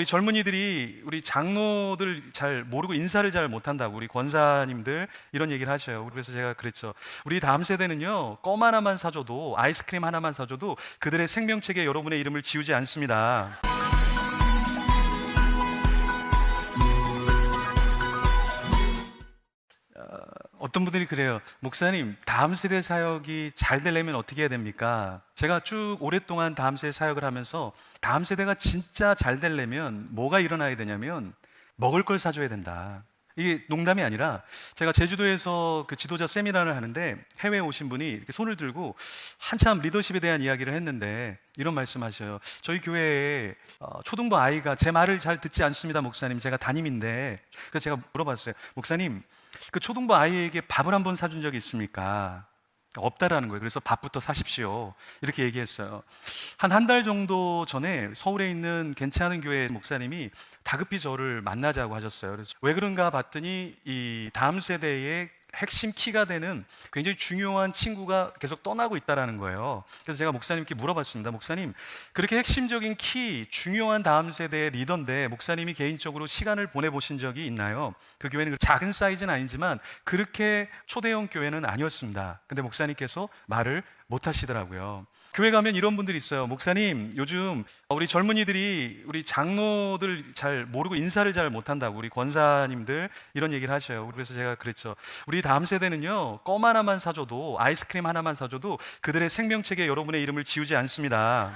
우리 젊은이들이 우리 장로들 잘 모르고 인사를 잘 못한다고, 우리 권사님들 이런 얘기를 하셔요. 그래서 제가 그랬죠. 우리 다음 세대는요, 껌 하나만 사줘도, 아이스크림 하나만 사줘도 그들의 생명책에 여러분의 이름을 지우지 않습니다. 어떤 분들이 그래요. 목사님, 다음 세대 사역이 잘 되려면 어떻게 해야 됩니까? 제가 쭉 오랫동안 다음 세대 사역을 하면서 다음 세대가 진짜 잘 되려면 뭐가 일어나야 되냐면 먹을 걸 사줘야 된다. 이게 농담이 아니라, 제가 제주도에서 그 지도자 세미나를 하는데 해외에 오신 분이 이렇게 손을 들고 한참 리더십에 대한 이야기를 했는데 이런 말씀하셔요. 저희 교회에 초등부 아이가 제 말을 잘 듣지 않습니다, 목사님. 제가 담임인데. 그래서 제가 물어봤어요. 목사님, 그 초등부 아이에게 밥을 한번 사준 적이 있습니까? 없다라는 거예요. 그래서 밥부터 사십시오, 이렇게 얘기했어요. 한 달 정도 전에 서울에 있는 괜찮은 교회 목사님이 다급히 저를 만나자고 하셨어요. 그래서 왜 그런가 봤더니 이 다음 세대의 핵심 키가 되는 굉장히 중요한 친구가 계속 떠나고 있다라는 거예요. 그래서 제가 목사님께 물어봤습니다. 목사님, 그렇게 핵심적인 키, 중요한 다음 세대의 리더인데 목사님이 개인적으로 시간을 보내보신 적이 있나요? 그 교회는 작은 사이즈는 아니지만 그렇게 초대형 교회는 아니었습니다. 근데 목사님께서 말을 못 하시더라고요. 교회 가면 이런 분들이 있어요. 목사님, 요즘 우리 젊은이들이 우리 장로들 잘 모르고 인사를 잘 못한다고, 우리 권사님들 이런 얘기를 하셔요. 그래서 제가 그랬죠. 우리 다음 세대는요, 껌 하나만 사줘도, 아이스크림 하나만 사줘도 그들의 생명책에 여러분의 이름을 지우지 않습니다.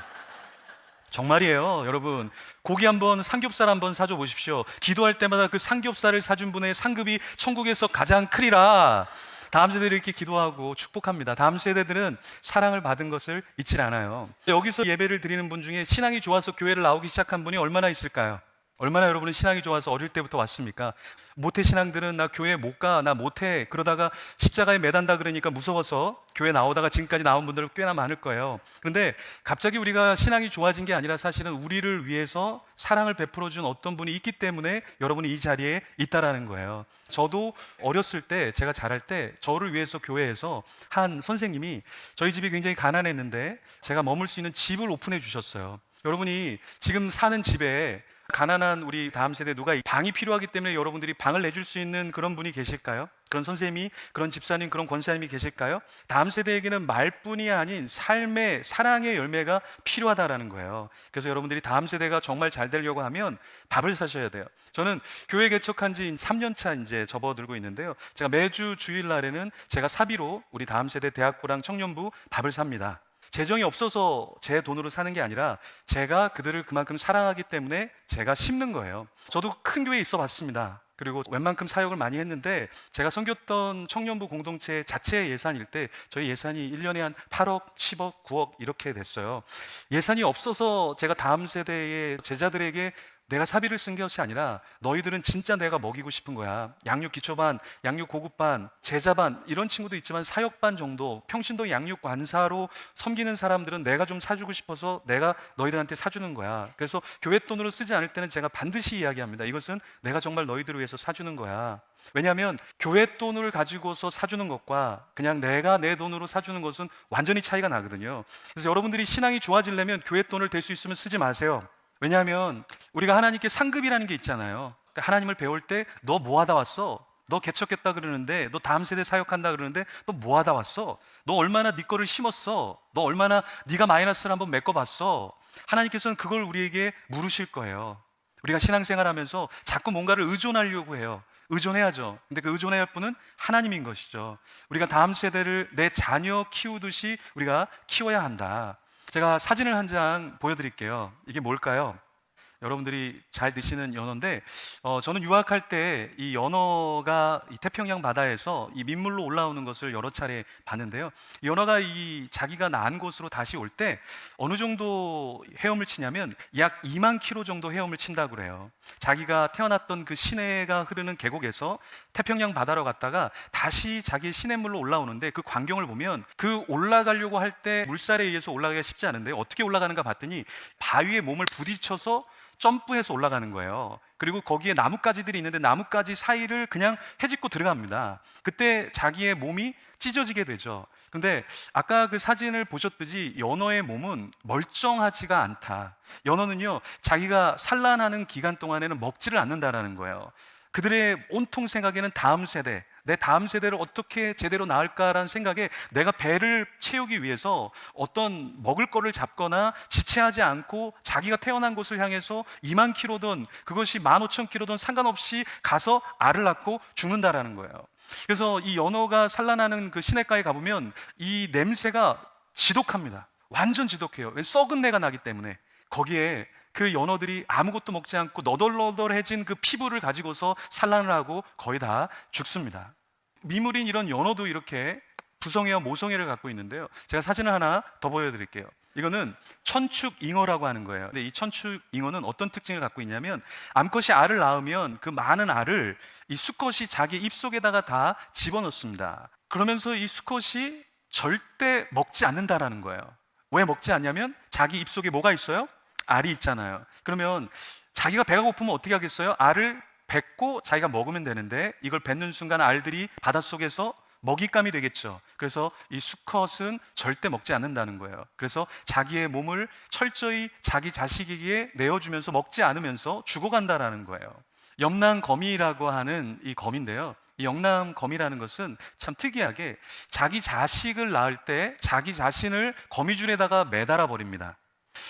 정말이에요, 여러분. 고기 한번, 삼겹살 한번 사줘 보십시오. 기도할 때마다 그 삼겹살을 사준 분의 상급이 천국에서 가장 크리라. 다음 세대를 이렇게 기도하고 축복합니다. 다음 세대들은 사랑을 받은 것을 잊지 않아요. 여기서 예배를 드리는 분 중에 신앙이 좋아서 교회를 나오기 시작한 분이 얼마나 있을까요? 얼마나 여러분은 신앙이 좋아서 어릴 때부터 왔습니까? 모태 신앙들은 나 교회 못 가, 나 못해, 그러다가 십자가에 매단다 그러니까 무서워서 교회 나오다가 지금까지 나온 분들은 꽤나 많을 거예요. 그런데 갑자기 우리가 신앙이 좋아진 게 아니라 사실은 우리를 위해서 사랑을 베풀어 준 어떤 분이 있기 때문에 여러분이 이 자리에 있다라는 거예요. 저도 어렸을 때, 제가 자랄 때 저를 위해서 교회에서 한 선생님이, 저희 집이 굉장히 가난했는데 제가 머물 수 있는 집을 오픈해 주셨어요. 여러분이 지금 사는 집에 가난한 우리 다음 세대 누가 방이 필요하기 때문에 여러분들이 방을 내줄 수 있는 그런 분이 계실까요? 그런 선생님이, 그런 집사님, 그런 권사님이 계실까요? 다음 세대에게는 말뿐이 아닌 삶의, 사랑의 열매가 필요하다라는 거예요. 그래서 여러분들이 다음 세대가 정말 잘 되려고 하면 밥을 사셔야 돼요. 저는 교회 개척한 지 3년 차 이제 접어들고 있는데요, 제가 매주 주일날에는 제가 사비로 우리 다음 세대 대학부랑 청년부 밥을 삽니다. 재정이 없어서 제 돈으로 사는 게 아니라 제가 그들을 그만큼 사랑하기 때문에 제가 심는 거예요. 저도 큰 교회에 있어 봤습니다. 그리고 웬만큼 사역을 많이 했는데 제가 섬겼던 청년부 공동체 자체 예산일 때 저희 예산이 1년에 한 8억, 10억, 9억 이렇게 됐어요. 예산이 없어서 제가 다음 세대의 제자들에게 내가 사비를 쓴 것이 아니라 너희들은 진짜 내가 먹이고 싶은 거야. 양육 기초반, 양육 고급반, 제자반 이런 친구도 있지만 사역반 정도, 평신도 양육 관사로 섬기는 사람들은 내가 좀 사주고 싶어서 내가 너희들한테 사주는 거야. 그래서 교회 돈으로 쓰지 않을 때는 제가 반드시 이야기합니다. 이것은 내가 정말 너희들을 위해서 사주는 거야. 왜냐하면 교회 돈을 가지고서 사주는 것과 그냥 내가 내 돈으로 사주는 것은 완전히 차이가 나거든요. 그래서 여러분들이 신앙이 좋아지려면 교회 돈을 될 수 있으면 쓰지 마세요. 왜냐하면 우리가 하나님께 상급이라는 게 있잖아요. 그러니까 하나님을 배울 때 너 뭐 하다 왔어? 너 개척했다 그러는데, 너 다음 세대 사역한다 그러는데 너 뭐 하다 왔어? 너 얼마나 네 거를 심었어? 너 얼마나 네가 마이너스를 한번 메꿔봤어? 하나님께서는 그걸 우리에게 물으실 거예요. 우리가 신앙생활하면서 자꾸 뭔가를 의존하려고 해요. 의존해야죠. 근데 그 의존해야 할 분은 하나님인 것이죠. 우리가 다음 세대를 내 자녀 키우듯이 우리가 키워야 한다. 제가 사진을 한 장 보여드릴게요. 이게 뭘까요? 여러분들이 잘 드시는 연어인데, 저는 유학할 때 이 연어가 이 태평양 바다에서 이 민물로 올라오는 것을 여러 차례 봤는데요, 이 연어가 이 자기가 난 곳으로 다시 올 때 어느 정도 헤엄을 치냐면 약 2만 킬로 정도 헤엄을 친다고 그래요. 자기가 태어났던 그 시내가 흐르는 계곡에서 태평양 바다로 갔다가 다시 자기의 시냇물로 올라오는데, 그 광경을 보면 그 올라가려고 할 때 물살에 의해서 올라가기가 쉽지 않은데 어떻게 올라가는가 봤더니 바위에 몸을 부딪혀서 점프해서 올라가는 거예요. 그리고 거기에 나뭇가지들이 있는데 나뭇가지 사이를 그냥 헤집고 들어갑니다. 그때 자기의 몸이 찢어지게 되죠. 근데 아까 그 사진을 보셨듯이 연어의 몸은 멀쩡하지가 않다. 연어는요, 자기가 산란하는 기간 동안에는 먹지를 않는다라는 거예요. 그들의 온통 생각에는 다음 세대, 내 다음 세대를 어떻게 제대로 낳을까라는 생각에 내가 배를 채우기 위해서 어떤 먹을 거를 잡거나 지체하지 않고 자기가 태어난 곳을 향해서 2만 킬로든 그것이 15,000킬로든 상관없이 가서 알을 낳고 죽는다라는 거예요. 그래서 이 연어가 산란하는 그 시냇가에 가보면 이 냄새가 지독합니다. 완전 지독해요. 왜? 썩은 내가 나기 때문에. 거기에 그 연어들이 아무것도 먹지 않고 너덜너덜해진 그 피부를 가지고서 산란을 하고 거의 다 죽습니다. 미물인 이런 연어도 이렇게 부성애와 모성애를 갖고 있는데요. 제가 사진을 하나 더 보여드릴게요. 이거는 천축잉어라고 하는 거예요. 근데 이 천축잉어는 어떤 특징을 갖고 있냐면 암컷이 알을 낳으면 그 많은 알을 이 수컷이 자기 입속에다가 다 집어넣습니다. 그러면서 이 수컷이 절대 먹지 않는다라는 거예요. 왜 먹지 않냐면 자기 입속에 뭐가 있어요? 알이 있잖아요. 그러면 자기가 배가 고프면 어떻게 하겠어요? 알을 뱉고 자기가 먹으면 되는데 이걸 뱉는 순간 알들이 바닷속에서 먹잇감이 되겠죠. 그래서 이 수컷은 절대 먹지 않는다는 거예요. 그래서 자기의 몸을 철저히 자기 자식에게 내어주면서 먹지 않으면서 죽어간다라는 거예요. 염남거미라고 하는 이 거미인데요. 이 영남거미라는 것은 참 특이하게 자기 자식을 낳을 때 자기 자신을 거미줄에다가 매달아 버립니다.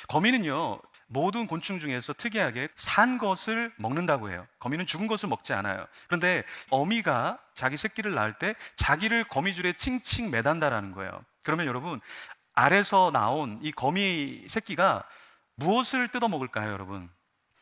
거미는요, 모든 곤충 중에서 특이하게 산 것을 먹는다고 해요. 거미는 죽은 것을 먹지 않아요. 그런데 어미가 자기 새끼를 낳을 때 자기를 거미줄에 칭칭 매단다라는 거예요. 그러면 여러분, 알에서 나온 이 거미 새끼가 무엇을 뜯어 먹을까요, 여러분?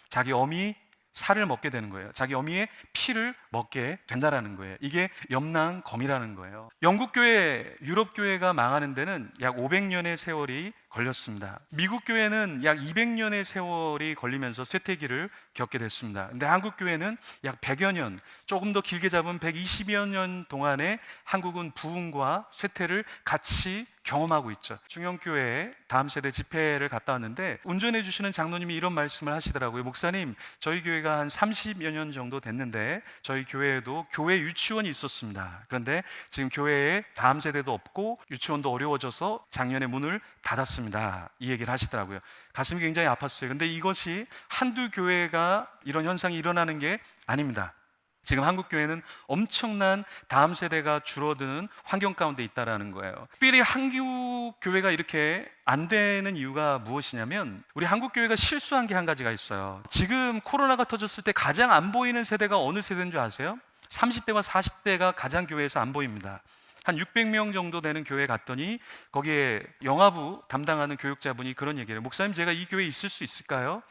자기 어미 살을 먹게 되는 거예요. 자기 어미의 피를 먹게 된다라는 거예요. 이게 염남거미라는 거예요. 영국 교회, 유럽 교회가 망하는 데는 약 500년의 세월이 걸렸습니다. 미국 교회는 약 200년의 세월이 걸리면서 쇠퇴기를 겪게 됐습니다. 근데 한국 교회는 약 100여 년, 조금 더 길게 잡은 120여 년 동안에 한국은 부흥과 쇠퇴를 같이 경험하고 있죠. 중형교회에 다음 세대 집회를 갔다 왔는데 운전해 주시는 장로님이 이런 말씀을 하시더라고요. 목사님, 저희 교회가 한 30여 년 정도 됐는데 저희 교회에도 교회 유치원이 있었습니다. 그런데 지금 교회에 다음 세대도 없고 유치원도 어려워져서 작년에 문을 닫았습니다. 이 얘기를 하시더라고요. 가슴이 굉장히 아팠어요. 근데 이것이 한두 교회가 이런 현상이 일어나는 게 아닙니다. 지금 한국 교회는 엄청난 다음 세대가 줄어드는 환경 가운데 있다라는 거예요. 특별히 한국 교회가 이렇게 안 되는 이유가 무엇이냐면 우리 한국 교회가 실수한 게 한 가지가 있어요. 지금 코로나가 터졌을 때 가장 안 보이는 세대가 어느 세대인 줄 아세요? 30대와 40대가 가장 교회에서 안 보입니다. 한 600명 정도 되는 교회 갔더니 거기에 영아부 담당하는 교육자분이 그런 얘기를 해요. 목사님, 제가 이 교회에 있을 수 있을까요?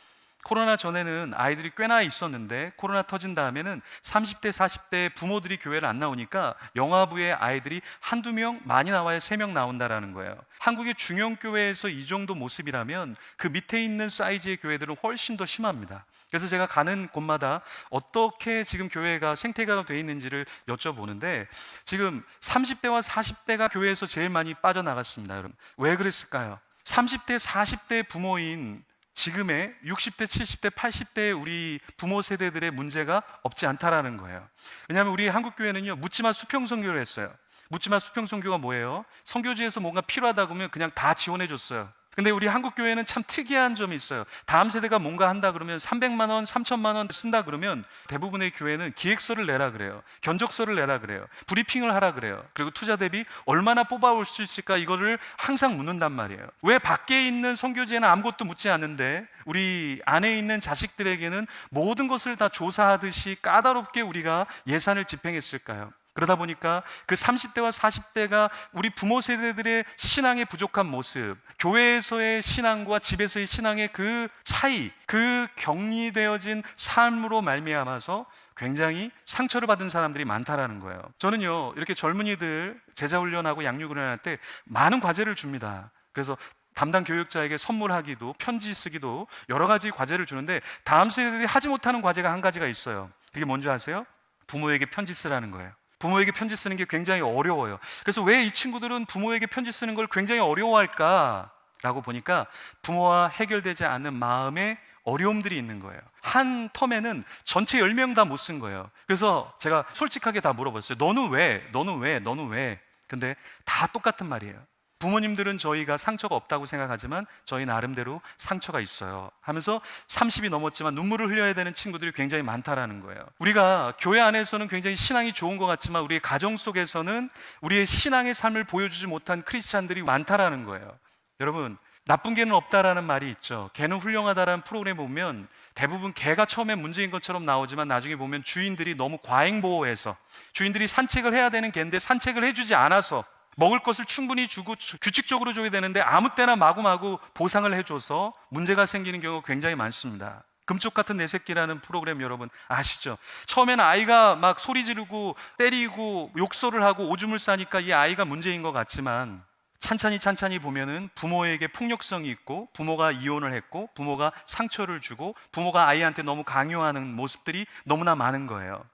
코로나 전에는 아이들이 꽤나 있었는데 코로나 터진 다음에는 30대, 40대 부모들이 교회를 안 나오니까 영아부의 아이들이 한두 명, 많이 나와야 3명 나온다라는 거예요. 한국의 중형교회에서 이 정도 모습이라면 그 밑에 있는 사이즈의 교회들은 훨씬 더 심합니다. 그래서 제가 가는 곳마다 어떻게 지금 교회가 생태계가 되어 있는지를 여쭤보는데 지금 30대와 40대가 교회에서 제일 많이 빠져나갔습니다. 여러분, 왜 그랬을까요? 30대, 40대 부모인 지금의 60대, 70대, 80대 우리 부모 세대들의 문제가 없지 않다라는 거예요. 왜냐하면 우리 한국교회는요, 묻지마 수평선교를 했어요. 묻지마 수평선교가 뭐예요? 선교지에서 뭔가 필요하다 그러면 그냥 다 지원해 줬어요. 근데 우리 한국교회는 참 특이한 점이 있어요. 다음 세대가 뭔가 한다 그러면 300만 원, 3천만 원 쓴다 그러면 대부분의 교회는 기획서를 내라 그래요. 견적서를 내라 그래요. 브리핑을 하라 그래요. 그리고 투자 대비 얼마나 뽑아올 수 있을까 이거를 항상 묻는단 말이에요. 왜 밖에 있는 선교지에는 아무것도 묻지 않는데 우리 안에 있는 자식들에게는 모든 것을 다 조사하듯이 까다롭게 우리가 예산을 집행했을까요? 그러다 보니까 그 30대와 40대가 우리 부모 세대들의 신앙의 부족한 모습, 교회에서의 신앙과 집에서의 신앙의 그 차이, 그 격리되어진 삶으로 말미암아서 굉장히 상처를 받은 사람들이 많다라는 거예요. 저는요, 이렇게 젊은이들 제자훈련하고 양육훈련할 때 많은 과제를 줍니다. 그래서 담당 교육자에게 선물하기도, 편지 쓰기도 여러 가지 과제를 주는데 다음 세대들이 하지 못하는 과제가 한 가지가 있어요. 그게 뭔지 아세요? 부모에게 편지 쓰라는 거예요. 부모에게 편지 쓰는 게 굉장히 어려워요. 그래서 왜 이 친구들은 부모에게 편지 쓰는 걸 굉장히 어려워할까? 라고 보니까 부모와 해결되지 않는 마음의 어려움들이 있는 거예요. 한 텀에는 전체 10명 다 못 쓴 거예요. 그래서 제가 솔직하게 다 물어봤어요. 너는 왜? 너는 왜? 너는 왜? 근데 다 똑같은 말이에요. 부모님들은 저희가 상처가 없다고 생각하지만 저희 나름대로 상처가 있어요 하면서 30이 넘었지만 눈물을 흘려야 되는 친구들이 굉장히 많다라는 거예요. 우리가 교회 안에서는 굉장히 신앙이 좋은 것 같지만 우리의 가정 속에서는 우리의 신앙의 삶을 보여주지 못한 크리스찬들이 많다라는 거예요. 여러분, 나쁜 개는 없다라는 말이 있죠. 개는 훌륭하다라는 프로그램 보면 대부분 개가 처음에 문제인 것처럼 나오지만 나중에 보면 주인들이 너무 과잉보호해서, 주인들이 산책을 해야 되는 개인데 산책을 해주지 않아서, 먹을 것을 충분히 주고 규칙적으로 줘야 되는데 아무 때나 마구마구 보상을 해줘서 문제가 생기는 경우가 굉장히 많습니다. 금쪽 같은 내 새끼라는 프로그램 여러분 아시죠? 처음에는 아이가 막 소리 지르고 때리고 욕설을 하고 오줌을 싸니까 이 아이가 문제인 것 같지만 찬찬히 보면은 부모에게 폭력성이 있고, 부모가 이혼을 했고, 부모가 상처를 주고, 부모가 아이한테 너무 강요하는 모습들이 너무나 많은 거예요.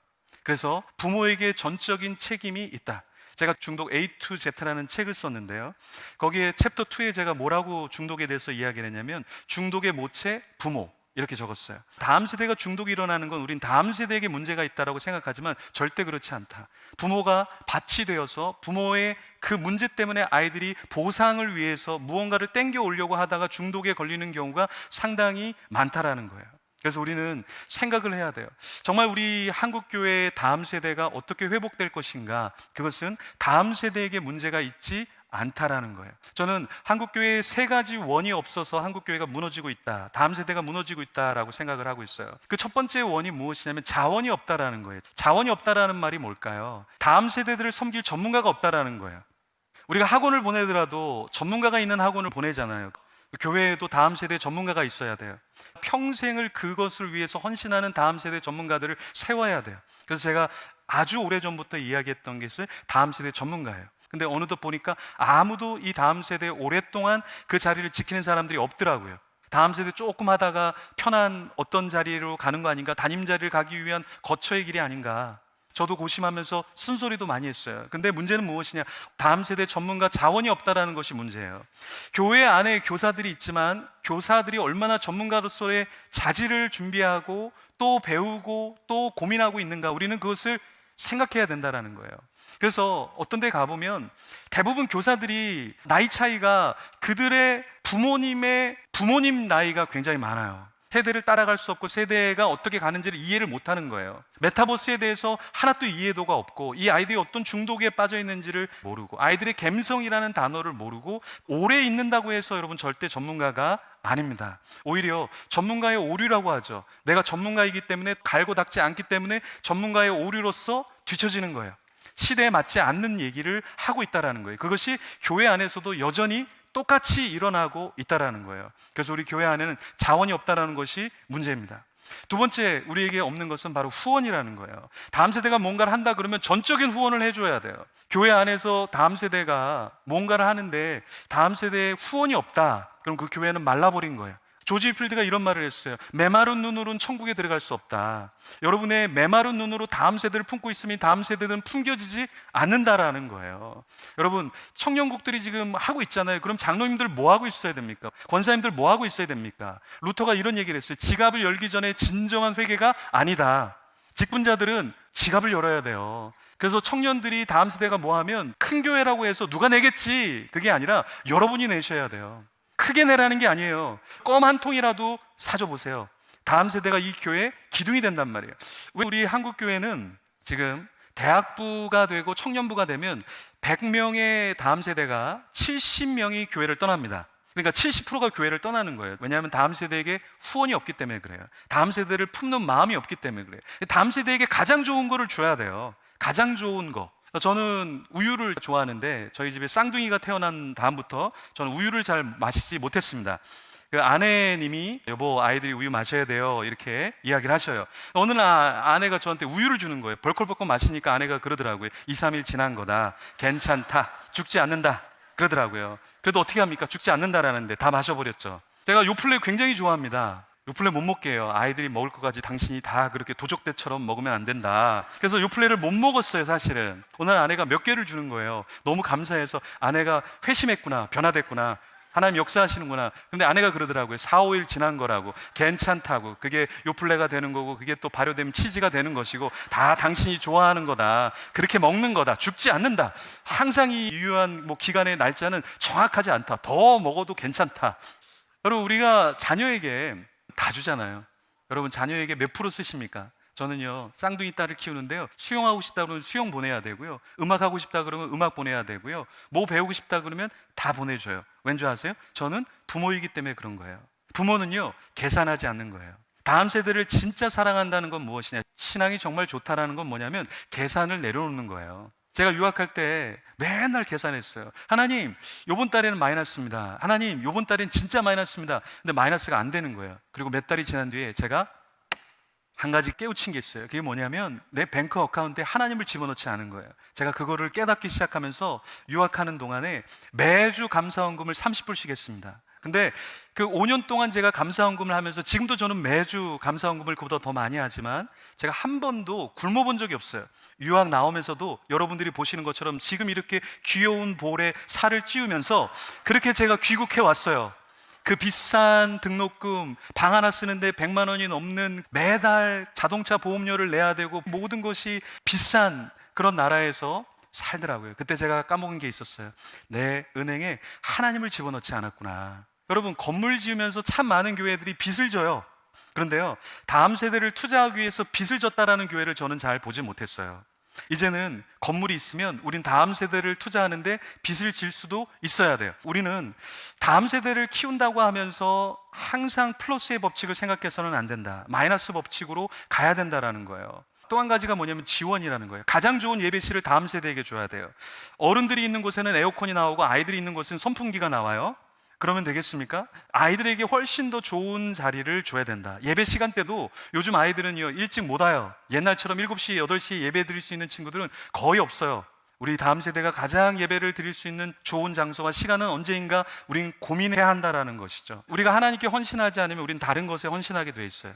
그래서 부모에게 전적인 책임이 있다. 제가 중독 A to Z라는 책을 썼는데요, 거기에 챕터 2에 제가 뭐라고 중독에 대해서 이야기를 했냐면 중독의 모체 부모, 이렇게 적었어요. 다음 세대가 중독이 일어나는 건 우린 다음 세대에게 문제가 있다고 생각하지만 절대 그렇지 않다. 부모가 밭이 되어서 부모의 그 문제 때문에 아이들이 보상을 위해서 무언가를 땡겨 오려고 하다가 중독에 걸리는 경우가 상당히 많다라는 거예요. 그래서 우리는 생각을 해야 돼요. 정말 우리 한국교회의 다음 세대가 어떻게 회복될 것인가, 그것은 다음 세대에게 문제가 있지 않다라는 거예요. 저는 한국교회에 세 가지 원이 없어서 한국교회가 무너지고 있다, 다음 세대가 무너지고 있다라고 생각을 하고 있어요. 그 첫 번째 원이 무엇이냐면 자원이 없다라는 거예요. 자원이 없다라는 말이 뭘까요? 다음 세대들을 섬길 전문가가 없다라는 거예요. 우리가 학원을 보내더라도 전문가가 있는 학원을 보내잖아요. 교회에도 다음 세대 전문가가 있어야 돼요. 평생을 그것을 위해서 헌신하는 다음 세대 전문가들을 세워야 돼요. 그래서 제가 아주 오래전부터 이야기했던 것이 다음 세대 전문가예요. 근데 어느덧 보니까 아무도 이 다음 세대에 오랫동안 그 자리를 지키는 사람들이 없더라고요. 다음 세대 조금 하다가 편한 어떤 자리로 가는 거 아닌가, 담임 자리를 가기 위한 거처의 길이 아닌가, 저도 고심하면서 쓴소리도 많이 했어요. 근데 문제는 무엇이냐? 다음 세대 전문가 자원이 없다라는 것이 문제예요. 교회 안에 교사들이 있지만 교사들이 얼마나 전문가로서의 자질을 준비하고 또 배우고 또 고민하고 있는가, 우리는 그것을 생각해야 된다라는 거예요. 그래서 어떤 데 가보면 대부분 교사들이 나이 차이가 그들의 부모님 나이가 굉장히 많아요. 세대를 따라갈 수 없고 세대가 어떻게 가는지를 이해를 못하는 거예요. 메타버스에 대해서 하나도 이해도가 없고, 이 아이들이 어떤 중독에 빠져 있는지를 모르고, 아이들의 감성이라는 단어를 모르고, 오래 있는다고 해서 여러분 절대 전문가가 아닙니다. 오히려 전문가의 오류라고 하죠. 내가 전문가이기 때문에, 갈고 닦지 않기 때문에 전문가의 오류로서 뒤처지는 거예요. 시대에 맞지 않는 얘기를 하고 있다는 거예요. 그것이 교회 안에서도 여전히 똑같이 일어나고 있다는 거예요. 그래서 우리 교회 안에는 자원이 없다는 것이 문제입니다. 두 번째, 우리에게 없는 것은 바로 후원이라는 거예요. 다음 세대가 뭔가를 한다 그러면 전적인 후원을 해줘야 돼요. 교회 안에서 다음 세대가 뭔가를 하는데 다음 세대에 후원이 없다, 그럼 그 교회는 말라버린 거예요. 조지 필드가 이런 말을 했어요. 메마른 눈으로는 천국에 들어갈 수 없다. 여러분의 메마른 눈으로 다음 세대를 품고 있으면 다음 세대들은 품겨지지 않는다라는 거예요. 여러분, 청년국들이 지금 하고 있잖아요. 그럼 장로님들 뭐 하고 있어야 됩니까? 권사님들 뭐 하고 있어야 됩니까? 루터가 이런 얘기를 했어요. 지갑을 열기 전에 진정한 회개가 아니다. 직분자들은 지갑을 열어야 돼요. 그래서 청년들이 다음 세대가 뭐 하면 큰 교회라고 해서 누가 내겠지, 그게 아니라 여러분이 내셔야 돼요. 크게 내라는 게 아니에요. 껌 한 통이라도 사줘 보세요. 다음 세대가 이 교회의 기둥이 된단 말이에요. 우리 한국교회는 지금 대학부가 되고 청년부가 되면 100명의 다음 세대가 70명이 교회를 떠납니다. 그러니까 70%가 교회를 떠나는 거예요. 왜냐하면 다음 세대에게 후원이 없기 때문에 그래요. 다음 세대를 품는 마음이 없기 때문에 그래요. 다음 세대에게 가장 좋은 거를 줘야 돼요. 가장 좋은 거. 저는 우유를 좋아하는데 저희 집에 쌍둥이가 태어난 다음부터 저는 우유를 잘 마시지 못했습니다. 그 아내님이 여보, 아이들이 우유 마셔야 돼요, 이렇게 이야기를 하셔요. 어느 날 아내가 저한테 우유를 주는 거예요. 벌컥벌컥 마시니까 아내가 그러더라고요. 2, 3일 지난 거다, 괜찮다, 죽지 않는다 그러더라고요. 그래도 어떻게 합니까? 죽지 않는다라는데 다 마셔버렸죠. 제가 요플레 굉장히 좋아합니다. 요플레 못 먹게 해요. 아이들이 먹을 것까지 당신이 다 그렇게 도적대처럼 먹으면 안 된다. 그래서 요플레를 못 먹었어요. 사실은 오늘 아내가 몇 개를 주는 거예요. 너무 감사해서 아내가 회심했구나, 변화됐구나, 하나님 역사하시는구나. 근데 아내가 그러더라고요. 4, 5일 지난 거라고. 괜찮다고. 그게 요플레가 되는 거고, 그게 또 발효되면 치즈가 되는 것이고, 다 당신이 좋아하는 거다. 그렇게 먹는 거다. 죽지 않는다. 항상 이 유효한 기간의 날짜는 정확하지 않다. 더 먹어도 괜찮다. 여러분, 우리가 자녀에게 다 주잖아요. 여러분, 자녀에게 몇 프로 쓰십니까? 저는요, 쌍둥이 딸을 키우는데요, 수영하고 싶다 그러면 수영 보내야 되고요, 음악 하고 싶다 그러면 음악 보내야 되고요, 뭐 배우고 싶다 그러면 다 보내줘요. 왠지 아세요? 저는 부모이기 때문에 그런 거예요. 부모는요, 계산하지 않는 거예요. 다음 세대를 진짜 사랑한다는 건 무엇이냐? 신앙이 정말 좋다라는 건 뭐냐면 계산을 내려놓는 거예요. 제가 유학할 때 맨날 계산했어요. 하나님, 요번 달에는 마이너스입니다. 하나님, 요번 달엔 진짜 마이너스입니다. 근데 마이너스가 안 되는 거예요. 그리고 몇 달이 지난 뒤에 제가 한 가지 깨우친 게 있어요. 그게 뭐냐면 내 뱅크 어카운트에 하나님을 집어넣지 않은 거예요. 제가 그거를 깨닫기 시작하면서 유학하는 동안에 매주 감사원금을 30불씩 했습니다. 근데 그 5년 동안 제가 감사원금을 하면서, 지금도 저는 매주 감사원금을 그보다 더 많이 하지만 제가 한 번도 굶어본 적이 없어요. 유학 나오면서도 여러분들이 보시는 것처럼 지금 이렇게 귀여운 볼에 살을 찌우면서 그렇게 제가 귀국해 왔어요. 그 비싼 등록금, 방 하나 쓰는데 100만 원이 넘는, 매달 자동차 보험료를 내야 되고 모든 것이 비싼 그런 나라에서 살더라고요. 그때 제가 까먹은 게 있었어요. 내 은행에 하나님을 집어넣지 않았구나. 여러분, 건물 지으면서 참 많은 교회들이 빚을 져요. 그런데요, 다음 세대를 투자하기 위해서 빚을 졌다라는 교회를 저는 잘 보지 못했어요. 이제는 건물이 있으면 우린 다음 세대를 투자하는데 빚을 질 수도 있어야 돼요. 우리는 다음 세대를 키운다고 하면서 항상 플러스의 법칙을 생각해서는 안 된다. 마이너스 법칙으로 가야 된다라는 거예요. 또 한 가지가 뭐냐면 지원이라는 거예요. 가장 좋은 예배실을 다음 세대에게 줘야 돼요. 어른들이 있는 곳에는 에어컨이 나오고 아이들이 있는 곳은 선풍기가 나와요. 그러면 되겠습니까? 아이들에게 훨씬 더 좋은 자리를 줘야 된다. 예배 시간대도 요즘 아이들은요, 일찍 못 와요. 옛날처럼 7시, 8시에 예배 드릴 수 있는 친구들은 거의 없어요. 우리 다음 세대가 가장 예배를 드릴 수 있는 좋은 장소와 시간은 언제인가 우린 고민해야 한다라는 것이죠. 우리가 하나님께 헌신하지 않으면 우린 다른 것에 헌신하게 돼 있어요.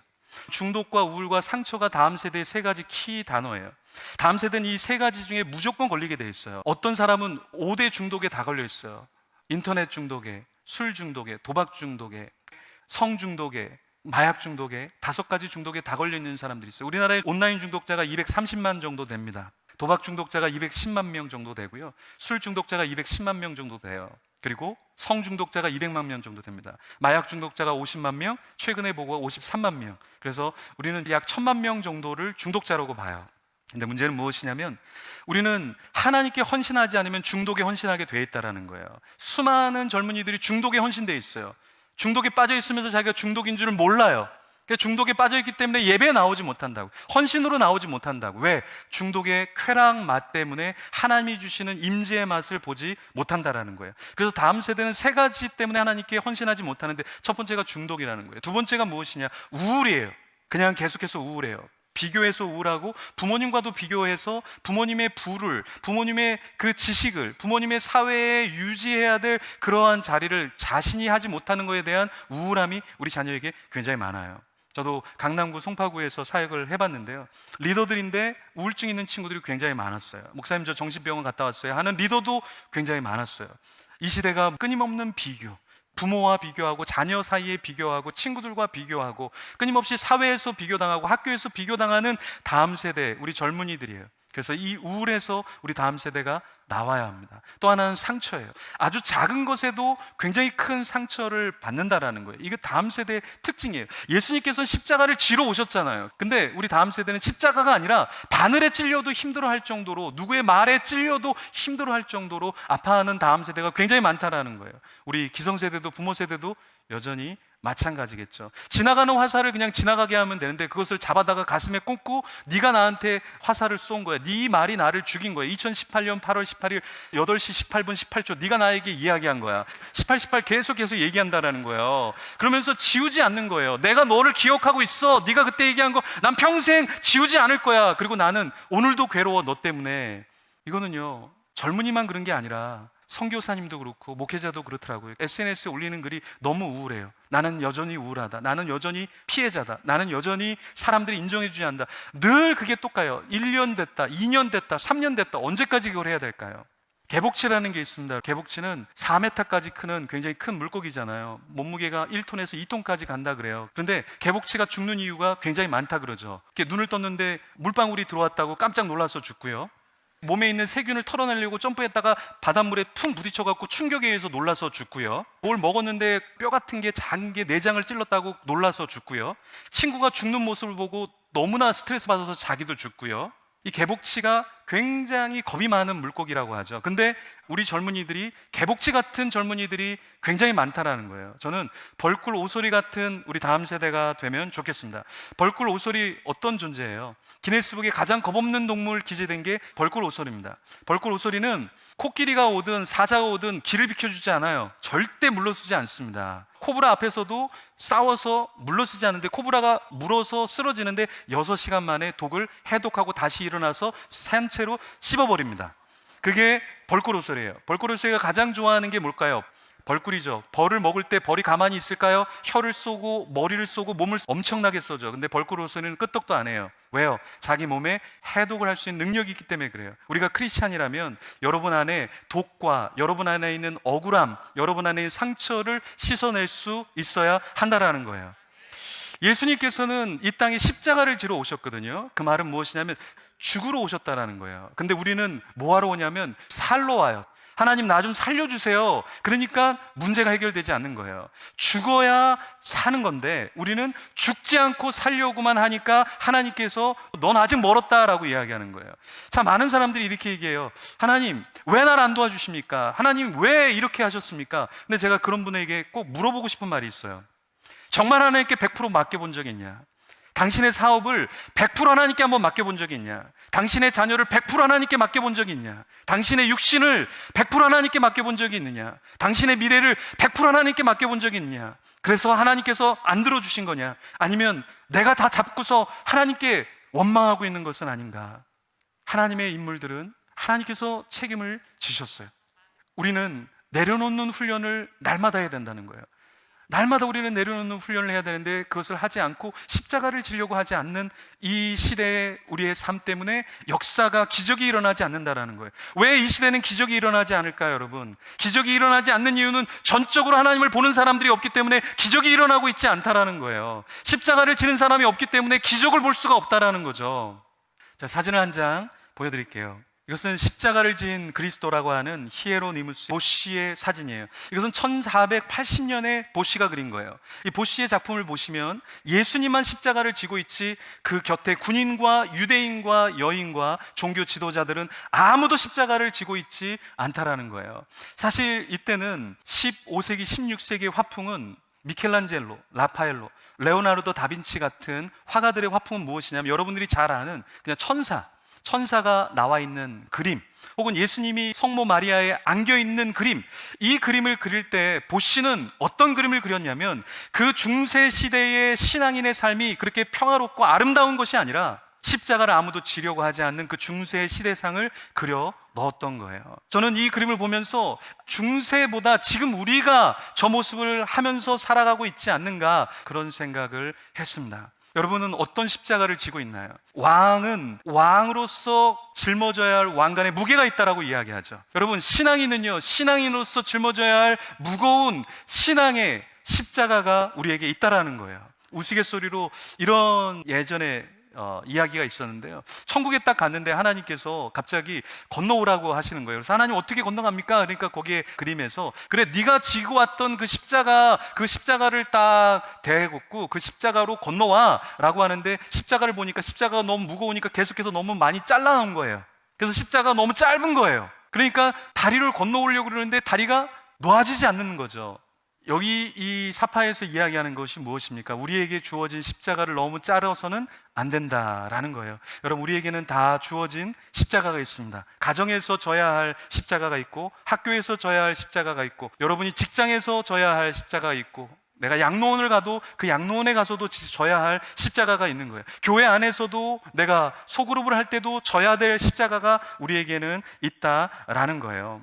중독과 우울과 상처가 다음 세대의 세 가지 키 단어예요. 다음 세대는 이 세 가지 중에 무조건 걸리게 돼 있어요. 어떤 사람은 5대 중독에 다 걸려 있어요. 인터넷 중독에, 술 중독에, 도박 중독에, 성 중독에, 마약 중독에, 5가지 중독에 다 걸려 있는 사람들이 있어요. 우리나라의 온라인 중독자가 230만 정도 됩니다. 도박 중독자가 210만 명 정도 되고요, 술 중독자가 210만 명 정도 돼요. 그리고 성 중독자가 200만 명 정도 됩니다. 마약 중독자가 50만 명, 최근에 보고가 53만 명. 그래서 우리는 약 1000만 명 정도를 중독자라고 봐요. 근데 문제는 무엇이냐면 우리는 하나님께 헌신하지 않으면 중독에 헌신하게 돼 있다는 거예요. 수많은 젊은이들이 중독에 헌신되어 있어요. 중독에 빠져 있으면서 자기가 중독인 줄을 몰라요. 중독에 빠져 있기 때문에 예배에 나오지 못한다고, 헌신으로 나오지 못한다고. 왜? 중독의 쾌락 맛 때문에 하나님이 주시는 임재의 맛을 보지 못한다라는 거예요. 그래서 다음 세대는 세 가지 때문에 하나님께 헌신하지 못하는데, 첫 번째가 중독이라는 거예요. 두 번째가 무엇이냐? 우울이에요. 그냥 계속해서 우울해요. 비교해서 우울하고, 부모님과도 비교해서 부모님의 부를, 부모님의 그 지식을, 부모님의 사회에 유지해야 될 그러한 자리를 자신이 하지 못하는 것에 대한 우울함이 우리 자녀에게 굉장히 많아요. 저도 강남구 송파구에서 사역을 해봤는데요, 리더들인데 우울증 있는 친구들이 굉장히 많았어요. 목사님, 저 정신병원 갔다 왔어요 하는 리더도 굉장히 많았어요. 이 시대가 끊임없는 비교, 부모와 비교하고, 자녀 사이에 비교하고, 친구들과 비교하고, 끊임없이 사회에서 비교당하고 학교에서 비교당하는 다음 세대, 우리 젊은이들이에요. 그래서 이 우울에서 우리 다음 세대가 나와야 합니다. 또 하나는 상처예요. 아주 작은 것에도 굉장히 큰 상처를 받는다라는 거예요. 이게 다음 세대의 특징이에요. 예수님께서는 십자가를 지러 오셨잖아요. 근데 우리 다음 세대는 십자가가 아니라 바늘에 찔려도 힘들어할 정도로, 누구의 말에 찔려도 힘들어할 정도로 아파하는 다음 세대가 굉장히 많다라는 거예요. 우리 기성세대도 부모 세대도 여전히 마찬가지겠죠. 지나가는 화살을 그냥 지나가게 하면 되는데 그것을 잡아다가 가슴에 꽂고 네가 나한테 화살을 쏜 거야, 네 말이 나를 죽인 거야. 2018년 8월 18일 8시 18분 18초 네가 나에게 이야기한 거야. 18 계속 얘기한다라는 거예요. 그러면서 지우지 않는 거예요. 내가 너를 기억하고 있어. 네가 그때 얘기한 거 난 평생 지우지 않을 거야. 그리고 나는 오늘도 괴로워, 너 때문에. 이거는요, 젊은이만 그런 게 아니라 선교사님도 그렇고 목회자도 그렇더라고요. SNS에 올리는 글이 너무 우울해요. 나는 여전히 우울하다. 나는 여전히 피해자다. 나는 여전히 사람들이 인정해주지 않는다. 늘 그게 똑같아요. 1년 됐다, 2년 됐다, 3년 됐다. 언제까지 그걸 해야 될까요? 개복치라는 게 있습니다. 개복치는 4m까지 크는 굉장히 큰 물고기잖아요. 몸무게가 1톤에서 2톤까지 간다 그래요. 그런데 개복치가 죽는 이유가 굉장히 많다 그러죠. 이렇게 눈을 떴는데 물방울이 들어왔다고 깜짝 놀라서 죽고요. 몸에 있는 세균을 털어내려고 점프했다가 바닷물에 퉁 부딪혀갖고 충격에 의해서 놀라서 죽고요. 뭘 먹었는데 뼈 같은 게 작은 게 내장을 찔렀다고 놀라서 죽고요. 친구가 죽는 모습을 보고 너무나 스트레스 받아서 자기도 죽고요. 이 개복치가 굉장히 겁이 많은 물고기라고 하죠. 근데 우리 젊은이들이, 개복치 같은 젊은이들이 굉장히 많다라는 거예요. 저는 벌꿀 오소리 같은 우리 다음 세대가 되면 좋겠습니다. 벌꿀 오소리 어떤 존재예요? 기네스북에 가장 겁없는 동물 기재된 게 벌꿀 오소리입니다. 벌꿀 오소리는 코끼리가 오든 사자가 오든 길을 비켜주지 않아요. 절대 물러서지 않습니다. 코브라 앞에서도 싸워서 물러서지 않는데, 코브라가 물어서 쓰러지는데 6시간 만에 독을 해독하고 다시 일어나서 산채로 씹어버립니다. 그게 벌꿀오소리예요. 벌꿀오소리가 가장 좋아하는 게 뭘까요? 벌꿀이죠. 벌을 먹을 때 벌이 가만히 있을까요? 혀를 쏘고 머리를 쏘고 몸을 엄청나게 쏘죠. 근데 벌꿀오소리는 끄떡도 안 해요. 왜요? 자기 몸에 해독을 할 수 있는 능력이 있기 때문에 그래요. 우리가 크리스찬이라면 여러분 안에 독과 여러분 안에 있는 억울함, 여러분 안에 있는 상처를 씻어낼 수 있어야 한다라는 거예요. 예수님께서는 이 땅에 십자가를 지러 오셨거든요. 그 말은 무엇이냐면 죽으러 오셨다라는 거예요. 근데 우리는 뭐하러 오냐면 살러 와요. 하나님 나 좀 살려주세요. 그러니까 문제가 해결되지 않는 거예요. 죽어야 사는 건데 우리는 죽지 않고 살려고만 하니까 하나님께서 넌 아직 멀었다라고 이야기하는 거예요. 자, 많은 사람들이 이렇게 얘기해요. 하나님 왜 날 안 도와주십니까? 하나님 왜 이렇게 하셨습니까? 근데 제가 그런 분에게 꼭 물어보고 싶은 말이 있어요. 정말 하나님께 100% 맡겨본 적 있냐? 당신의 사업을 100% 하나님께 한번 맡겨본 적이 있냐? 당신의 자녀를 100% 하나님께 맡겨본 적이 있냐? 당신의 육신을 100% 하나님께 맡겨본 적이 있느냐? 당신의 미래를 100% 하나님께 맡겨본 적이 있느냐? 그래서 하나님께서 안 들어주신 거냐? 아니면 내가 다 잡고서 하나님께 원망하고 있는 것은 아닌가? 하나님의 인물들은 하나님께서 책임을 지셨어요. 우리는 내려놓는 훈련을 날마다 해야 된다는 거예요. 날마다 우리는 내려놓는 훈련을 해야 되는데 그것을 하지 않고 십자가를 지려고 하지 않는 이 시대의 우리의 삶 때문에 역사가, 기적이 일어나지 않는다라는 거예요. 왜 이 시대는 기적이 일어나지 않을까요, 여러분? 기적이 일어나지 않는 이유는 전적으로 하나님을 보는 사람들이 없기 때문에 기적이 일어나고 있지 않다라는 거예요. 십자가를 지는 사람이 없기 때문에 기적을 볼 수가 없다라는 거죠. 자, 사진을 한 장 보여드릴게요. 이것은 십자가를 지은 그리스도라고 하는 히에로니무스 보시의 사진이에요. 이것은 1480년에 보시가 그린 거예요. 이 보시의 작품을 보시면 예수님만 십자가를 지고 있지 그 곁에 군인과 유대인과 여인과 종교 지도자들은 아무도 십자가를 지고 있지 않다라는 거예요. 사실 이때는 15세기, 16세기의 화풍은 미켈란젤로, 라파엘로, 레오나르도 다빈치 같은 화가들의 화풍은 무엇이냐면 여러분들이 잘 아는 그냥 천사가 나와 있는 그림, 혹은 예수님이 성모 마리아에 안겨 있는 그림, 이 그림을 그릴 때 보시는 어떤 그림을 그렸냐면 그 중세 시대의 신앙인의 삶이 그렇게 평화롭고 아름다운 것이 아니라 십자가를 아무도 지려고 하지 않는 그 중세 시대상을 그려 넣었던 거예요. 저는 이 그림을 보면서 중세보다 지금 우리가 저 모습을 하면서 살아가고 있지 않는가, 그런 생각을 했습니다. 여러분은 어떤 십자가를 지고 있나요? 왕은 왕으로서 짊어져야 할 왕관에 무게가 있다라고 이야기하죠. 여러분, 신앙인은요, 신앙인으로서 짊어져야 할 무거운 신앙의 십자가가 우리에게 있다라는 거예요. 우스갯소리로 이런 예전에 이야기가 있었는데요. 천국에 딱 갔는데 하나님께서 갑자기 건너오라고 하시는 거예요. 그래서 하나님 어떻게 건너갑니까? 그러니까 거기에 그림에서 그래, 네가 지고 왔던 그 십자가를 딱 대고 그 십자가로 건너와 라고 하는데, 십자가를 보니까 십자가가 너무 무거우니까 계속해서 너무 많이 잘라놓은 거예요. 그래서 십자가가 너무 짧은 거예요. 그러니까 다리를 건너오려고 그러는데 다리가 놓아지지 않는 거죠. 여기 이 사파에서 이야기하는 것이 무엇입니까? 우리에게 주어진 십자가를 너무 자르서는 안 된다라는 거예요. 여러분, 우리에게는 다 주어진 십자가가 있습니다. 가정에서 져야 할 십자가가 있고, 학교에서 져야 할 십자가가 있고, 여러분이 직장에서 져야 할 십자가가 있고, 내가 양로원을 가도 그 양로원에 가서도 져야 할 십자가가 있는 거예요. 교회 안에서도 내가 소그룹을 할 때도 져야 될 십자가가 우리에게는 있다라는 거예요.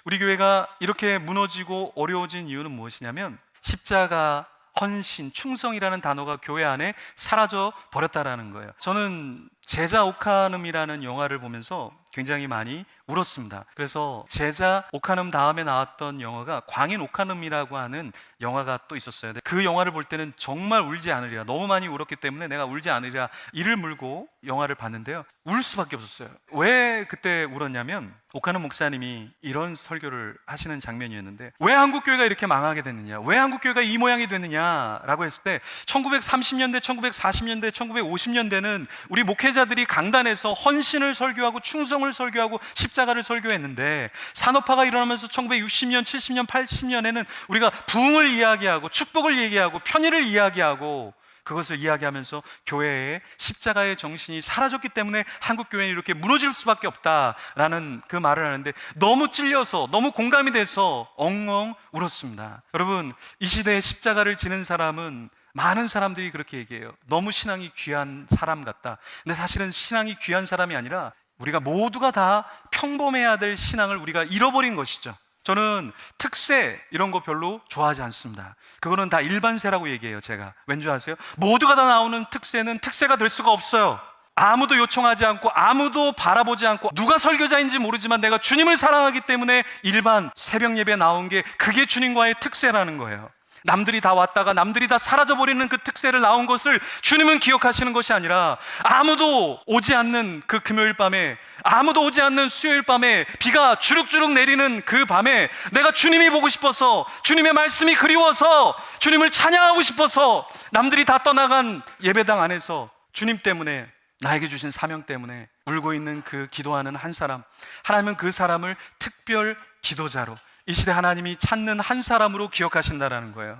우리 교회가 이렇게 무너지고 어려워진 이유는 무엇이냐면 십자가, 헌신, 충성이라는 단어가 교회 안에 사라져 버렸다라는 거예요. 저는 제자 오카눔이라는 영화를 보면서 굉장히 많이 울었습니다. 그래서 제자 오카눔 다음에 나왔던 영화가 광인 오카눔이라고 하는 영화가 또 있었어요. 그 영화를 볼 때는 정말 울지 않으리라, 너무 많이 울었기 때문에 내가 울지 않으리라 이를 물고 영화를 봤는데요, 울 수밖에 없었어요. 왜 그때 울었냐면 오카눔 목사님이 이런 설교를 하시는 장면이었는데, 왜 한국교회가 이렇게 망하게 됐느냐, 왜 한국교회가 이 모양이 됐느냐라고 했을 때 1930년대, 1940년대, 1950년대는 우리 목회자들이 강단에서 헌신을 설교하고 충성을 설교하고 십자가를 설교했는데, 산업화가 일어나면서 1960년, 70년, 80년에는 우리가 부흥을 이야기하고 축복을 얘기하고 편의를 이야기하고 그것을 이야기하면서 교회의 십자가의 정신이 사라졌기 때문에 한국 교회는 이렇게 무너질 수밖에 없다라는 그 말을 하는데, 너무 찔려서 너무 공감이 돼서 엉엉 울었습니다. 여러분, 이 시대에 십자가를 지는 사람은 많은 사람들이 그렇게 얘기해요. 너무 신앙이 귀한 사람 같다. 근데 사실은 신앙이 귀한 사람이 아니라 우리가 모두가 다 평범해야 될 신앙을 우리가 잃어버린 것이죠. 저는 특세 이런 거 별로 좋아하지 않습니다. 그거는 다 일반세라고 얘기해요. 제가 왠지 아세요? 모두가 다 나오는 특세는 특세가 될 수가 없어요. 아무도 요청하지 않고 아무도 바라보지 않고, 누가 설교자인지 모르지만 내가 주님을 사랑하기 때문에 일반 새벽 예배 나온 게, 그게 주님과의 특세라는 거예요. 남들이 다 왔다가 남들이 다 사라져버리는 그 특세를 나온 것을 주님은 기억하시는 것이 아니라, 아무도 오지 않는 그 금요일 밤에, 아무도 오지 않는 수요일 밤에, 비가 주룩주룩 내리는 그 밤에 내가 주님이 보고 싶어서, 주님의 말씀이 그리워서, 주님을 찬양하고 싶어서 남들이 다 떠나간 예배당 안에서 주님 때문에, 나에게 주신 사명 때문에 울고 있는 그 기도하는 한 사람, 하나님은 그 사람을 특별 기도자로, 이 시대 하나님이 찾는 한 사람으로 기억하신다라는 거예요.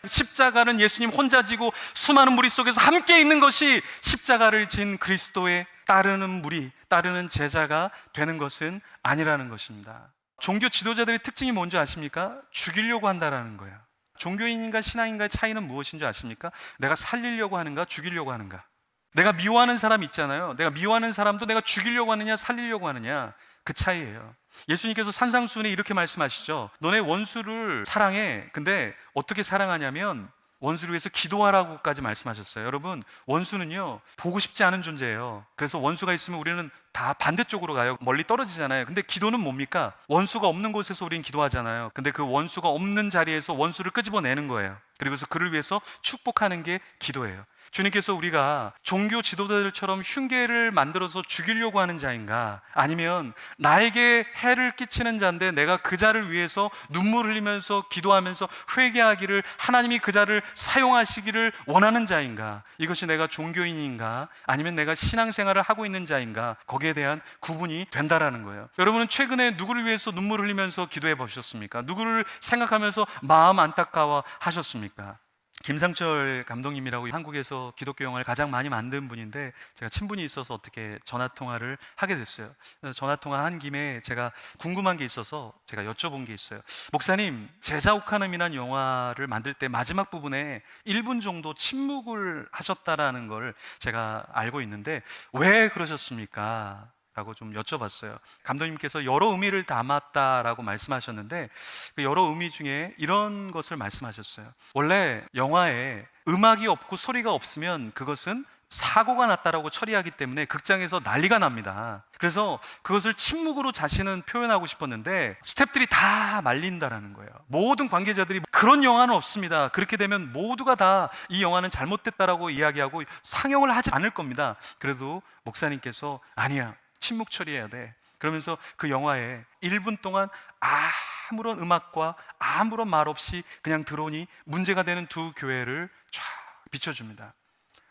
십자가는 예수님 혼자 지고 수많은 무리 속에서 함께 있는 것이 십자가를 진 그리스도의 따르는 무리, 따르는 제자가 되는 것은 아니라는 것입니다. 종교 지도자들의 특징이 뭔지 아십니까? 죽이려고 한다라는 거예요. 종교인인가 신앙인가의 차이는 무엇인지 아십니까? 내가 살리려고 하는가, 죽이려고 하는가. 내가 미워하는 사람 있잖아요. 내가 미워하는 사람도 내가 죽이려고 하느냐 살리려고 하느냐, 그 차이예요. 예수님께서 산상수훈에 이렇게 말씀하시죠. 너네 원수를 사랑해. 근데 어떻게 사랑하냐면 원수를 위해서 기도하라고까지 말씀하셨어요. 여러분, 원수는요 보고 싶지 않은 존재예요. 그래서 원수가 있으면 우리는 다 반대쪽으로 가요. 멀리 떨어지잖아요. 근데 기도는 뭡니까? 원수가 없는 곳에서 우리는 기도하잖아요. 근데 그 원수가 없는 자리에서 원수를 끄집어내는 거예요. 그리고서 그를 위해서 축복하는 게 기도예요. 주님께서 우리가 종교 지도자들처럼 흉계를 만들어서 죽이려고 하는 자인가, 아니면 나에게 해를 끼치는 자인데 내가 그 자를 위해서 눈물 흘리면서 기도하면서 회개하기를, 하나님이 그 자를 사용하시기를 원하는 자인가, 이것이 내가 종교인인가 아니면 내가 신앙생활을 하고 있는 자인가, 거기에 대한 구분이 된다라는 거예요. 여러분은 최근에 누구를 위해서 눈물 흘리면서 기도해 보셨습니까? 누구를 생각하면서 마음 안타까워 하셨습니까? 김상철 감독님이라고 한국에서 기독교 영화를 가장 많이 만든 분인데, 제가 친분이 있어서 어떻게 전화통화를 하게 됐어요. 전화통화 한 김에 제가 궁금한 게 있어서 제가 여쭤본 게 있어요. 목사님, 제자 오카눔이라는 영화를 만들 때 마지막 부분에 1분 정도 침묵을 하셨다라는 걸 제가 알고 있는데 왜 그러셨습니까? 라고 좀 여쭤봤어요. 감독님께서 여러 의미를 담았다라고 말씀하셨는데, 그 여러 의미 중에 이런 것을 말씀하셨어요. 원래 영화에 음악이 없고 소리가 없으면 그것은 사고가 났다라고 처리하기 때문에 극장에서 난리가 납니다. 그래서 그것을 침묵으로 자신은 표현하고 싶었는데 스태프들이 다 말린다라는 거예요. 모든 관계자들이 그런 영화는 없습니다. 그렇게 되면 모두가 다 이 영화는 잘못됐다라고 이야기하고 상영을 하지 않을 겁니다. 그래도 목사님께서 아니야, 침묵 처리해야 돼. 그러면서 그 영화에 1분 동안 아무런 음악과 아무런 말 없이 그냥 들어오니 문제가 되는 두 교회를 쫙 비춰줍니다.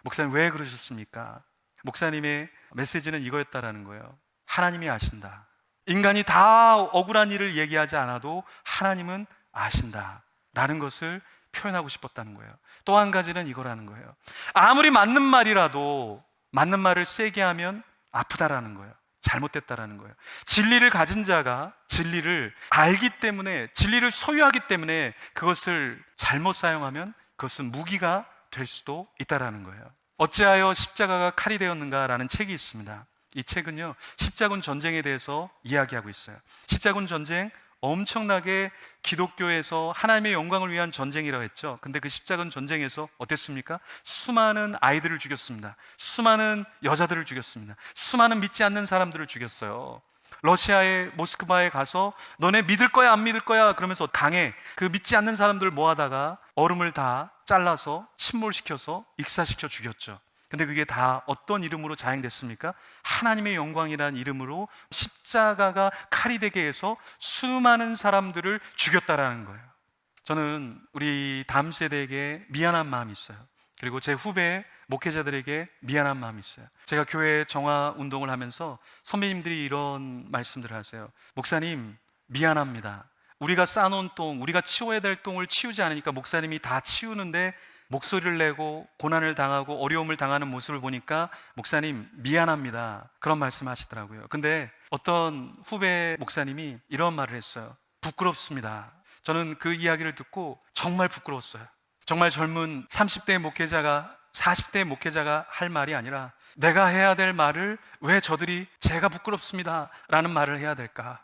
목사님, 왜 그러셨습니까? 목사님의 메시지는 이거였다라는 거예요. 하나님이 아신다. 인간이 다 억울한 일을 얘기하지 않아도 하나님은 아신다 라는 것을 표현하고 싶었다는 거예요. 또 한 가지는 이거라는 거예요. 아무리 맞는 말이라도 맞는 말을 세게 하면 아프다라는 거예요. 잘못됐다라는 거예요. 진리를 가진 자가 진리를 알기 때문에, 진리를 소유하기 때문에 그것을 잘못 사용하면 그것은 무기가 될 수도 있다라는 거예요. 어찌하여 십자가가 칼이 되었는가라는 책이 있습니다. 이 책은요, 십자군 전쟁에 대해서 이야기하고 있어요. 십자군 전쟁 엄청나게 기독교에서 하나님의 영광을 위한 전쟁이라고 했죠. 근데 그 십자군 전쟁에서 어땠습니까? 수많은 아이들을 죽였습니다. 수많은 여자들을 죽였습니다. 수많은 믿지 않는 사람들을 죽였어요. 러시아의 모스크바에 가서 너네 믿을 거야 안 믿을 거야 그러면서 강에 그 믿지 않는 사람들을 모아다가 얼음을 다 잘라서 침몰시켜서 익사시켜 죽였죠. 근데 그게 다 어떤 이름으로 자행됐습니까? 하나님의 영광이라는 이름으로 십자가가 칼이 되게 해서 수많은 사람들을 죽였다라는 거예요. 저는 우리 다음 세대에게 미안한 마음이 있어요. 그리고 제 후배 목회자들에게 미안한 마음이 있어요. 제가 교회 정화 운동을 하면서 선배님들이 이런 말씀들을 하세요. 목사님, 미안합니다. 우리가 쌓아놓은 똥, 우리가 치워야 될 똥을 치우지 않으니까 목사님이 다 치우는데 목소리를 내고 고난을 당하고 어려움을 당하는 모습을 보니까 목사님 미안합니다, 그런 말씀 하시더라고요. 근데 어떤 후배 목사님이 이런 말을 했어요. 부끄럽습니다. 저는 그 이야기를 듣고 정말 부끄러웠어요. 정말 젊은 30대 목회자가 40대 목회자가 할 말이 아니라 내가 해야 될 말을 왜 저들이 제가 부끄럽습니다 라는 말을 해야 될까?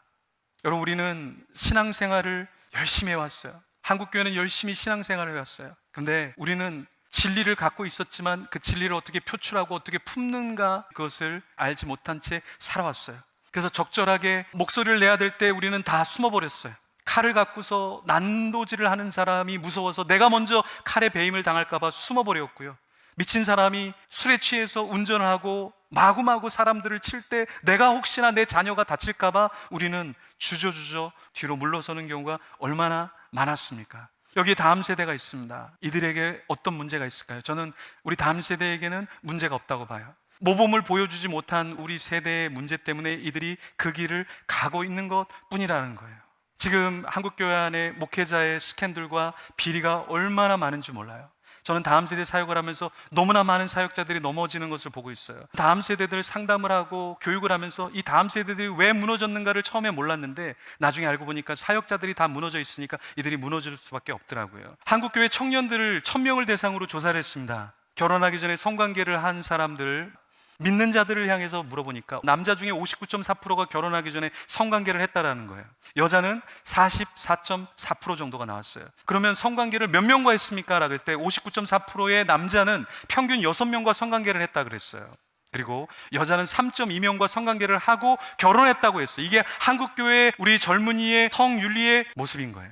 여러분, 우리는 신앙생활을 열심히 해왔어요. 한국교회는 열심히 신앙생활을 해왔어요. 그런데 우리는 진리를 갖고 있었지만 그 진리를 어떻게 표출하고 어떻게 품는가, 그것을 알지 못한 채 살아왔어요. 그래서 적절하게 목소리를 내야 될 때 우리는 다 숨어버렸어요. 칼을 갖고서 난도질을 하는 사람이 무서워서 내가 먼저 칼에 배임을 당할까봐 숨어버렸고요. 미친 사람이 술에 취해서 운전을 하고 마구마구 사람들을 칠 때 내가 혹시나 내 자녀가 다칠까봐 우리는 주저주저 뒤로 물러서는 경우가 얼마나 많았습니까? 여기 다음 세대가 있습니다. 이들에게 어떤 문제가 있을까요? 저는 우리 다음 세대에게는 문제가 없다고 봐요. 모범을 보여주지 못한 우리 세대의 문제 때문에 이들이 그 길을 가고 있는 것 뿐이라는 거예요. 지금 한국교회 안에 목회자의 스캔들과 비리가 얼마나 많은지 몰라요. 저는 다음 세대 사역을 하면서 너무나 많은 사역자들이 넘어지는 것을 보고 있어요. 다음 세대들 상담을 하고 교육을 하면서 이 다음 세대들이 왜 무너졌는가를 처음에 몰랐는데 나중에 알고 보니까 사역자들이 다 무너져 있으니까 이들이 무너질 수밖에 없더라고요. 한국교회 청년들을 1000명을 대상으로 조사를 했습니다. 결혼하기 전에 성관계를 한 사람들, 믿는 자들을 향해서 물어보니까 남자 중에 59.4%가 결혼하기 전에 성관계를 했다라는 거예요. 여자는 44.4% 정도가 나왔어요. 그러면 성관계를 몇 명과 했습니까? 라고 할 때 59.4%의 남자는 평균 6명과 성관계를 했다 그랬어요. 그리고 여자는 3.2명과 성관계를 하고 결혼했다고 했어요. 이게 한국교회 우리 젊은이의 성윤리의 모습인 거예요.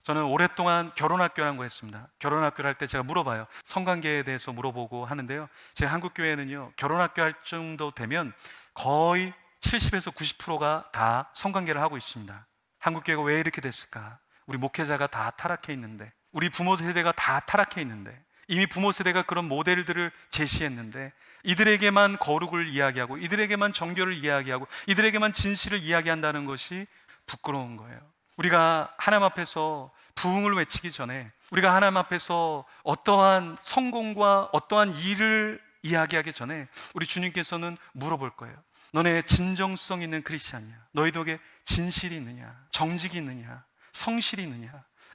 저는 오랫동안 결혼학교라는 거 했습니다. 결혼학교를 할 때 제가 물어봐요. 성관계에 대해서 물어보고 하는데요, 제가 한국교회는요, 결혼학교 할 정도 되면 거의 70에서 90%가 다 성관계를 하고 있습니다. 한국교회가 왜 이렇게 됐을까? 우리 목회자가 다 타락해 있는데, 우리 부모 세대가 다 타락해 있는데, 이미 부모 세대가 그런 모델들을 제시했는데 이들에게만 거룩을 이야기하고 이들에게만 정결을 이야기하고 이들에게만 진실을 이야기한다는 것이 부끄러운 거예요. 우리가 하나님 앞에서 부흥을 외치기 전에, 우리가 하나님 앞에서 어떠한 성공과 어떠한 일을 이야기하기 전에 우리 주님께서는 물어볼 거예요. 너네 진정성 있는 크리스찬이야? 너희 덕에 진실이 있느냐? 정직이 있느냐? 성실이 있느냐?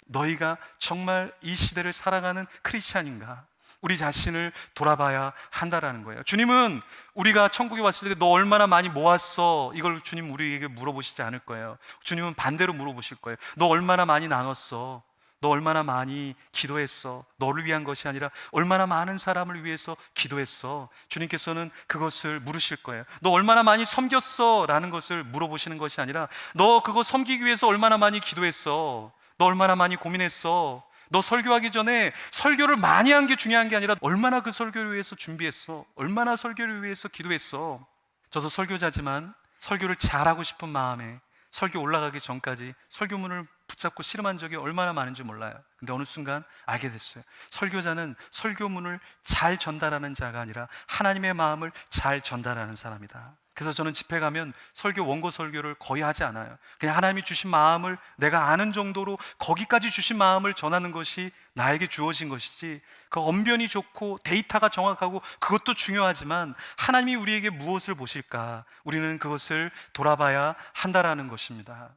너희가 정말 이 시대를 살아가는 크리스찬인가? 우리 자신을 돌아봐야 한다라는 거예요. 주님은 우리가 천국에 왔을 때 너 얼마나 많이 모았어? 이걸 주님 우리에게 물어보시지 않을 거예요. 주님은 반대로 물어보실 거예요. 너 얼마나 많이 나눴어? 너 얼마나 많이 기도했어? 너를 위한 것이 아니라 얼마나 많은 사람을 위해서 기도했어? 주님께서는 그것을 물으실 거예요. 너 얼마나 많이 섬겼어? 라는 것을 물어보시는 것이 아니라 너 그거 섬기기 위해서 얼마나 많이 기도했어? 너 얼마나 많이 고민했어? 너 설교하기 전에 설교를 많이 한 게 중요한 게 아니라 얼마나 그 설교를 위해서 준비했어? 얼마나 설교를 위해서 기도했어? 저도 설교자지만 설교를 잘하고 싶은 마음에 설교 올라가기 전까지 설교문을 붙잡고 씨름한 적이 얼마나 많은지 몰라요. 근데 어느 순간 알게 됐어요. 설교자는 설교문을 잘 전달하는 자가 아니라 하나님의 마음을 잘 전달하는 사람이다. 그래서 저는 집회 가면 설교, 원고 설교를 거의 하지 않아요. 그냥 하나님이 주신 마음을 내가 아는 정도로 거기까지 주신 마음을 전하는 것이 나에게 주어진 것이지, 그 언변이 좋고 데이터가 정확하고 그것도 중요하지만 하나님이 우리에게 무엇을 보실까? 우리는 그것을 돌아봐야 한다라는 것입니다.